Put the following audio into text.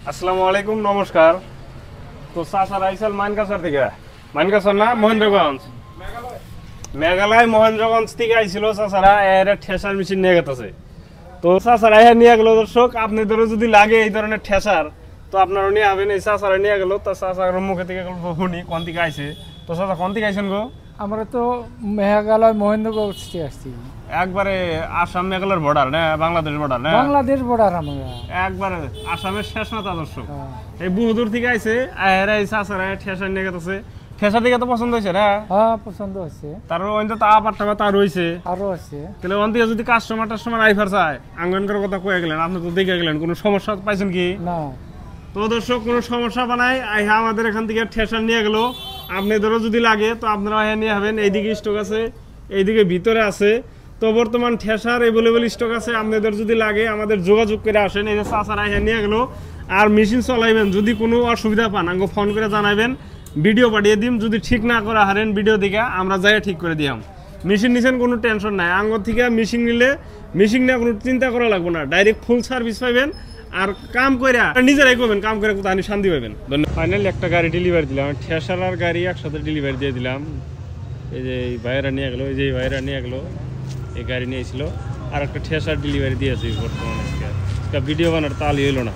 আসসালামু আলাইকুম, নমস্কার। তো চাচার আইসাল মানকাছার থেকে, মানকাছার না মহেন্দ্রগঞ্জ, মেঘালয় মহেন্দ্রগঞ্জ থেকে আইছিল চাচারা। এর ঠেসার মেশিন নিয়ে গেছে। তো চাচারা এর নিয়ে গেল। দর্শক, আপনাদেরও যদি লাগে এই ধরনের ঠেসার, তো আপনারা নিয়ে আবেন। এই চাচারা নিয়ে গেল। তো চাচার মুখে থেকে শুনি কোন থেকে আইছে। তো চাচা কোন থেকে আইছেন গো? আমরা তো মেঘালয় মহেন্দ্রগঞ্জ থেকে আসছি। একবারে আসাম মেঘালয়ের বর্ডার না, বাংলাদেশ বর্ডার না? বাংলাদেশ বর্ডার। আমরা একবারে আসামের শেষ মাথা। দর্শক, এই বহুদূর থেকে আইছে। এই চাচারা ঠেসার নিয়ে গেছে। ঠেসার দিকে তো পছন্দ হয়েছে না? হ্যাঁ, পছন্দ হয়েছে। তার তা আপারটা তার রয়েছে আরো আছে। তাহলে ওন থেকে যদি কাস্টমার আইফার চায়, আঙ্গনকার কথা কয়ে গেলেন, আপনি তো দেখে গেলেন, কোনো সমস্যা পাইছেন কি না? তো দর্শক, কোনো সমস্যা বানাই আমাদের এখান থেকে ঠেসার নিয়ে গেল। আপনাদেরও যদি লাগে তো আপনারা নিয়ে হবেন। এইদিকে স্টক আছে, এইদিকে ভিতরে আছে। তো বর্তমান ঠেসার অ্যাভেলেবল স্টক আছে। আপনাদের যদি লাগে আমাদের যোগাযোগ করে আসেন। এই যে চাচারা নিয়ে গেল। আর মেশিন চলাইবেন, যদি কোনো অসুবিধা পান আঙ্গ ফোন করে জানাবেন, ভিডিও পাঠিয়ে দিম। যদি ঠিক না করে হারেন ভিডিও দেখে আমরা যাই ঠিক করে দিয়াম। মেশিন নিছেন, কোনো টেনশন নাই। আঙ্গ থেকে মেশিন নিলে মেশিন নিয়ে কোনো চিন্তা করা লাগবে না। ডাইরেক্ট ফুল সার্ভিস পাইবেন। আর কাম করে নিজেরাই করবেন, কাম করে কোথাও শান্তি পাবেন। ধন্যবাদ। ফাইনালি একটা গাড়ি ডেলিভারি দিলাম, ঠেসার আর গাড়ি একসাথে ডেলিভারি দিয়ে দিলাম। এই যে এই ভাইয়েরা নিয়ে গেলো, এই যে এই ভাইয়েরা নিয়ে গেলো, এই গাড়ি নিয়েছিল। আর একটা ঠেসার ডেলিভারি দিয়েছি বর্তমানে। ভিডিও বানার তালই হইল না।